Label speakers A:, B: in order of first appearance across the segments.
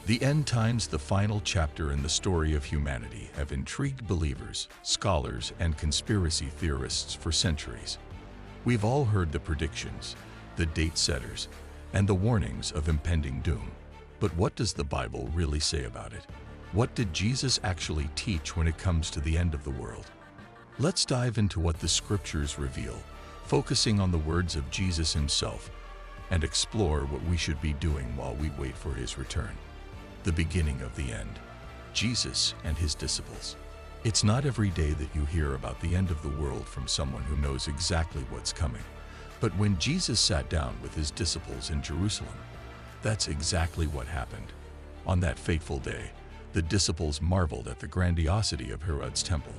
A: The end times, the final chapter in the story of humanity, have intrigued believers, scholars, and conspiracy theorists for centuries. We've all heard the predictions, the date setters, and the warnings of impending doom. But what does the Bible really say about it? What did Jesus actually teach when it comes to the end of the world? Let's dive into what the scriptures reveal, focusing on the words of Jesus himself, and explore what we should be doing while we wait for his return. The beginning of the end. Jesus and his disciples. It's not every day that you hear about the end of the world from someone who knows exactly what's coming. But when Jesus sat down with his disciples in Jerusalem, that's exactly what happened. On that fateful day, the disciples marveled at the grandiosity of Herod's temple.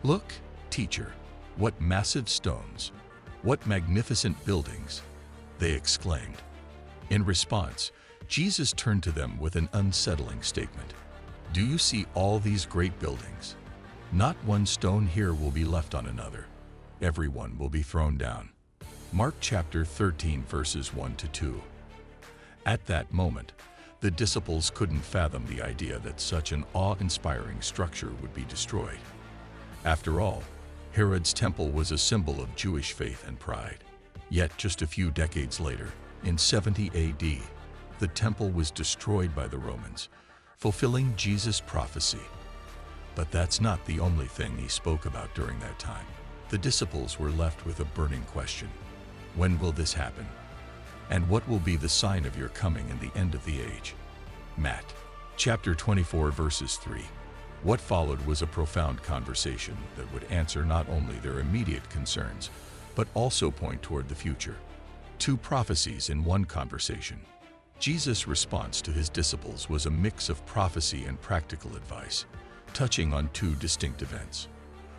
A: "Look, teacher, what massive stones, what magnificent buildings," they exclaimed. In response, Jesus turned to them with an unsettling statement. "Do you see all these great buildings? Not one stone here will be left on another. Everyone will be thrown down." Mark chapter 13 verses 1 to 2. At that moment, the disciples couldn't fathom the idea that such an awe-inspiring structure would be destroyed. After all, Herod's temple was a symbol of Jewish faith and pride. Yet just a few decades later, in 70 AD, the temple was destroyed by the Romans, fulfilling Jesus' prophecy. But that's not the only thing he spoke about during that time. The disciples were left with a burning question. When will this happen? And what will be the sign of your coming and the end of the age? Matt, chapter 24 verses 3. What followed was a profound conversation that would answer not only their immediate concerns, but also point toward the future. Two prophecies in one conversation. Jesus' response to his disciples was a mix of prophecy and practical advice, touching on two distinct events.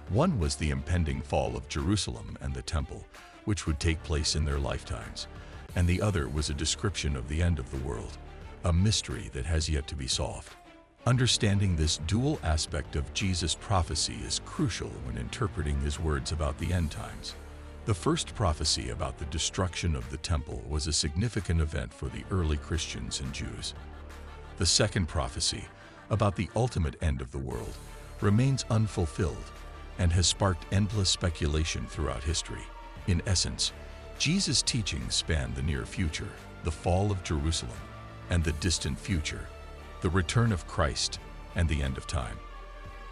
A: One was the impending fall of Jerusalem and the temple, which would take place in their lifetimes, and the other was a description of the end of the world, a mystery that has yet to be solved. Understanding this dual aspect of Jesus' prophecy is crucial when interpreting his words about the end times. The first prophecy about the destruction of the temple was a significant event for the early Christians and Jews. The second prophecy, about the ultimate end of the world, remains unfulfilled and has sparked endless speculation throughout history. In essence, Jesus' teachings span the near future, the fall of Jerusalem, and the distant future, the return of Christ and the end of time.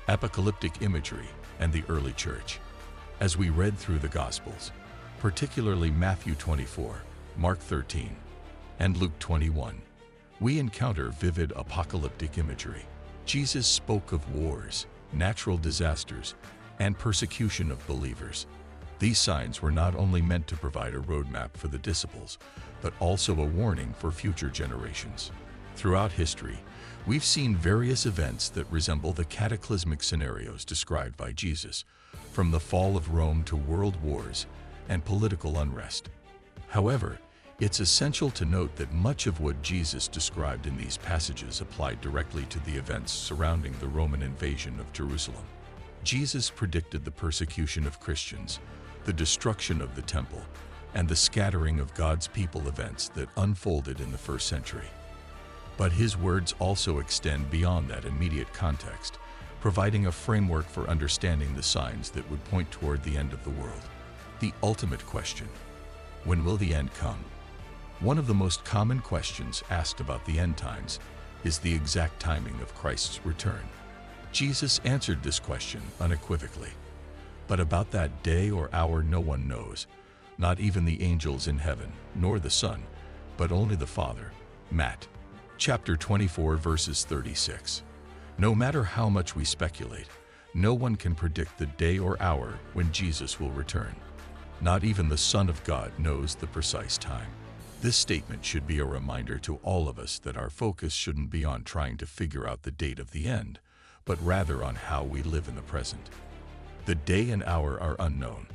A: Apocalyptic imagery and the early church. As we read through the Gospels, particularly Matthew 24, Mark 13, and Luke 21, we encounter vivid apocalyptic imagery. Jesus spoke of wars, natural disasters, and persecution of believers. These signs were not only meant to provide a roadmap for the disciples, but also a warning for future generations. Throughout history, we've seen various events that resemble the cataclysmic scenarios described by Jesus, from the fall of Rome to world wars and political unrest. However, it's essential to note that much of what Jesus described in these passages applied directly to the events surrounding the Roman invasion of Jerusalem. Jesus predicted the persecution of Christians, the destruction of the temple, and the scattering of God's people events that unfolded in the first century. But his words also extend beyond that immediate context, providing a framework for understanding the signs that would point toward the end of the world. The ultimate question: when will the end come? One of the most common questions asked about the end times is the exact timing of Christ's return. Jesus answered this question unequivocally. But about that day or hour no one knows, not even the angels in heaven, nor the Son, but only the Father. Matt, chapter 24 verses 36. No matter how much we speculate, no one can predict the day or hour when Jesus will return. Not even the Son of God knows the precise time. This statement should be a reminder to all of us that our focus shouldn't be on trying to figure out the date of the end, but rather on how we live in the present. The day and hour are unknown,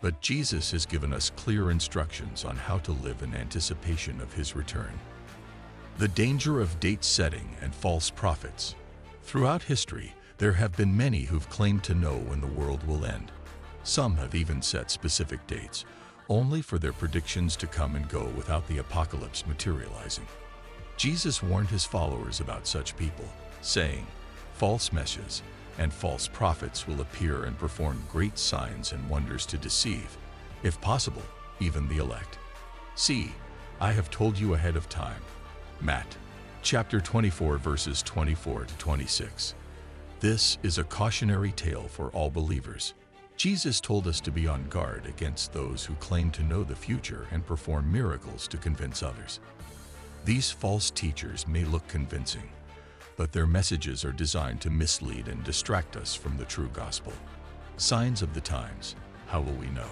A: but Jesus has given us clear instructions on how to live in anticipation of his return. The danger of date setting and false prophets. Throughout history, there have been many who've claimed to know when the world will end. Some have even set specific dates, only for their predictions to come and go without the apocalypse materializing. Jesus warned his followers about such people, saying, "False messiahs and false prophets will appear and perform great signs and wonders to deceive, if possible, even the elect. See, I have told you ahead of time." Matt, chapter 24, verses 24 to 26. This is a cautionary tale for all believers. Jesus told us to be on guard against those who claim to know the future and perform miracles to convince others. These false teachers may look convincing, but their messages are designed to mislead and distract us from the true gospel. Signs of the times. How will we know?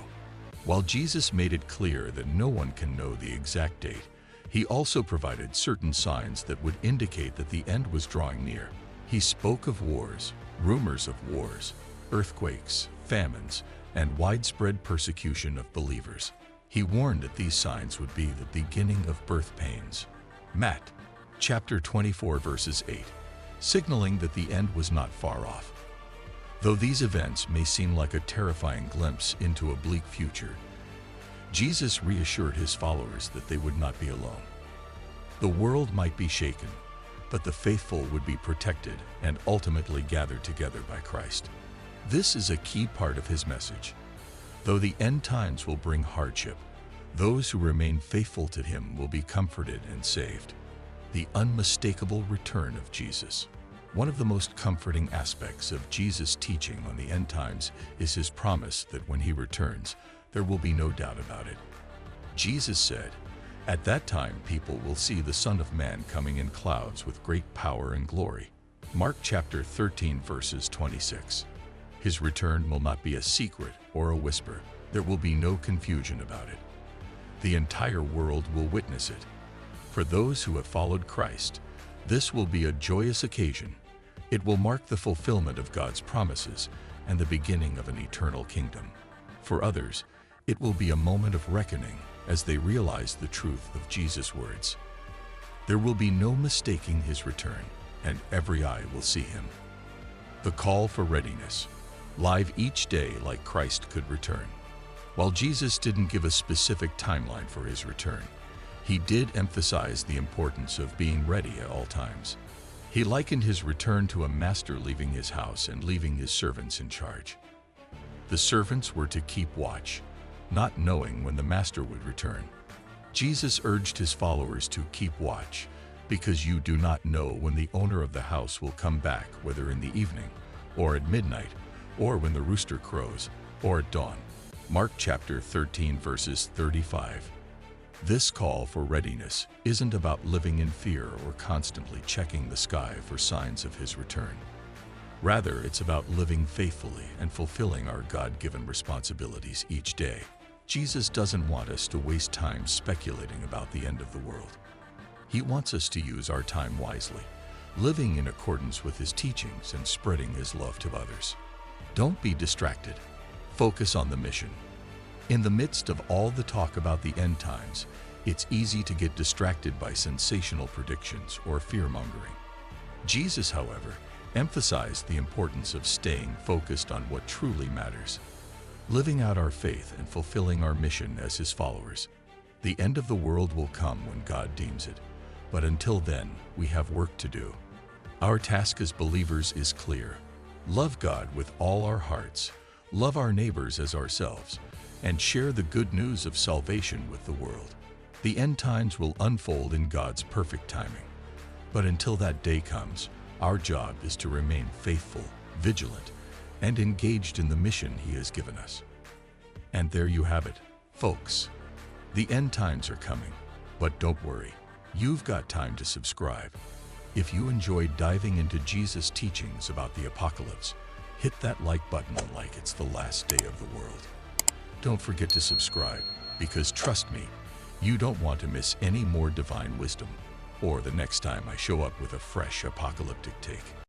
A: While Jesus made it clear that no one can know the exact date, he also provided certain signs that would indicate that the end was drawing near. He spoke of wars, rumors of wars, earthquakes, famines, and widespread persecution of believers. He warned that these signs would be the beginning of birth pains. Matt, chapter 24, verses 8, signaling that the end was not far off. Though these events may seem like a terrifying glimpse into a bleak future, Jesus reassured his followers that they would not be alone. The world might be shaken, but the faithful would be protected and ultimately gathered together by Christ. This is a key part of his message. Though the end times will bring hardship, those who remain faithful to him will be comforted and saved. The unmistakable return of Jesus. One of the most comforting aspects of Jesus' teaching on the end times is his promise that when he returns, there will be no doubt about it. Jesus said, "At that time people will see the Son of Man coming in clouds with great power and glory." Mark chapter 13, verses 26. His return will not be a secret or a whisper. There will be no confusion about it. The entire world will witness it. For those who have followed Christ, this will be a joyous occasion. It will mark the fulfillment of God's promises and the beginning of an eternal kingdom. For others, it will be a moment of reckoning as they realize the truth of Jesus' words. There will be no mistaking his return, and every eye will see him. The call for readiness. Live each day like Christ could return. While Jesus didn't give a specific timeline for his return, he did emphasize the importance of being ready at all times. He likened his return to a master leaving his house and leaving his servants in charge. The servants were to keep watch, not knowing when the master would return. Jesus urged his followers to keep watch, because you do not know when the owner of the house will come back, whether in the evening, or at midnight, or when the rooster crows, or at dawn. Mark chapter 13, verses 35. This call for readiness isn't about living in fear or constantly checking the sky for signs of his return. Rather, it's about living faithfully and fulfilling our God-given responsibilities each day. Jesus doesn't want us to waste time speculating about the end of the world. He wants us to use our time wisely, living in accordance with his teachings and spreading his love to others. Don't be distracted. Focus on the mission. In the midst of all the talk about the end times, it's easy to get distracted by sensational predictions or fear-mongering. Jesus, however, emphasized the importance of staying focused on what truly matters, living out our faith and fulfilling our mission as his followers. The end of the world will come when God deems it, but until then, we have work to do. Our task as believers is clear. Love God with all our hearts, love our neighbors as ourselves, and share the good news of salvation with the world. The end times will unfold in God's perfect timing. But until that day comes, our job is to remain faithful, vigilant, and engaged in the mission he has given us. And there you have it, folks. The end times are coming, but don't worry, you've got time to subscribe. If you enjoyed diving into Jesus' teachings about the apocalypse, hit that like button like it's the last day of the world. Don't forget to subscribe, because trust me, you don't want to miss any more divine wisdom, or the next time I show up with a fresh apocalyptic take.